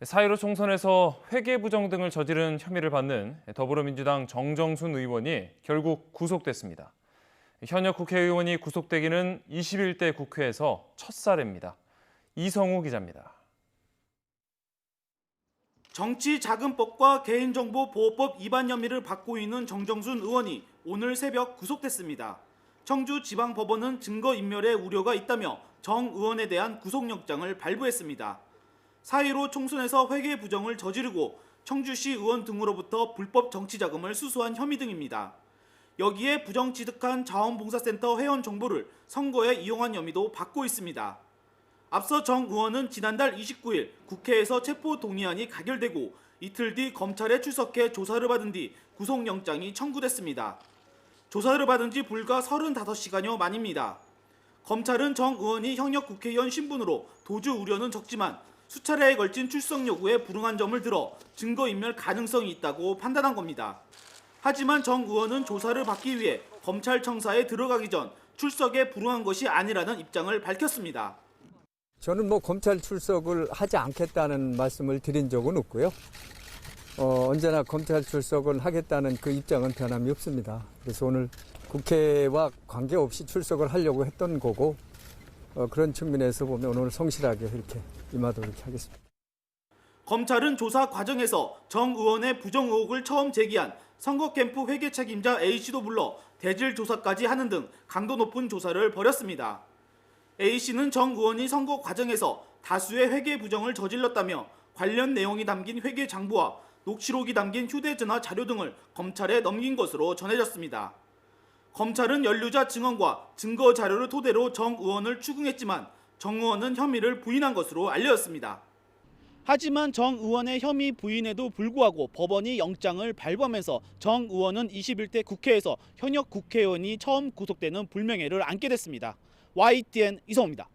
4.15 총선에서 회계 부정 등을 저지른 혐의를 받는 더불어민주당 정정순 의원이 결국 구속됐습니다. 현역 국회의원이 구속되기는 21대 국회에서 첫 사례입니다. 이성우 기자입니다. 정치자금법과 개인정보보호법 위반 혐의를 받고 있는 정정순 의원이 오늘 새벽 구속됐습니다. 청주지방법원은 증거인멸의 우려가 있다며 정 의원에 대한 구속영장을 발부했습니다. 4.15 총선에서 회계 부정을 저지르고 청주시 의원 등으로부터 불법 정치자금을 수수한 혐의 등입니다. 여기에 부정취득한 자원봉사센터 회원 정보를 선거에 이용한 혐의도 받고 있습니다. 앞서 정 의원은 지난달 29일 국회에서 체포동의안이 가결되고 이틀 뒤 검찰에 출석해 조사를 받은 뒤 구속영장이 청구됐습니다. 조사를 받은 지 불과 35시간여 만입니다. 검찰은 정 의원이 현역 국회의원 신분으로 도주 우려는 적지만 수차례에 걸친 출석 요구에 불응한 점을 들어 증거인멸 가능성이 있다고 판단한 겁니다. 하지만 정 의원은 조사를 받기 위해 검찰청사에 들어가기 전 출석에 불응한 것이 아니라는 입장을 밝혔습니다. 저는 검찰 출석을 하지 않겠다는 말씀을 드린 적은 없고요. 언제나 검찰 출석을 하겠다는 그 입장은 변함이 없습니다. 그래서 오늘 국회와 관계없이 출석을 하려고 했던 거고 그런 측면에서 보면 오늘 성실하게 이렇게 임하도록 하겠습니다. 검찰은 조사 과정에서 정 의원의 부정 의혹을 처음 제기한 선거 캠프 회계 책임자 A씨도 불러 대질 조사까지 하는 등 강도 높은 조사를 벌였습니다. A씨는 정 의원이 선거 과정에서 다수의 회계 부정을 저질렀다며 관련 내용이 담긴 회계 장부와 녹취록이 담긴 휴대전화 자료 등을 검찰에 넘긴 것으로 전해졌습니다. 검찰은 연루자 증언과 증거 자료를 토대로 정 의원을 추궁했지만 정 의원은 혐의를 부인한 것으로 알려졌습니다. 하지만 정 의원의 혐의 부인에도 불구하고 법원이 영장을 발부하면서 정 의원은 21대 국회에서 현역 국회의원이 처음 구속되는 불명예를 안게 됐습니다. YTN 이성우입니다.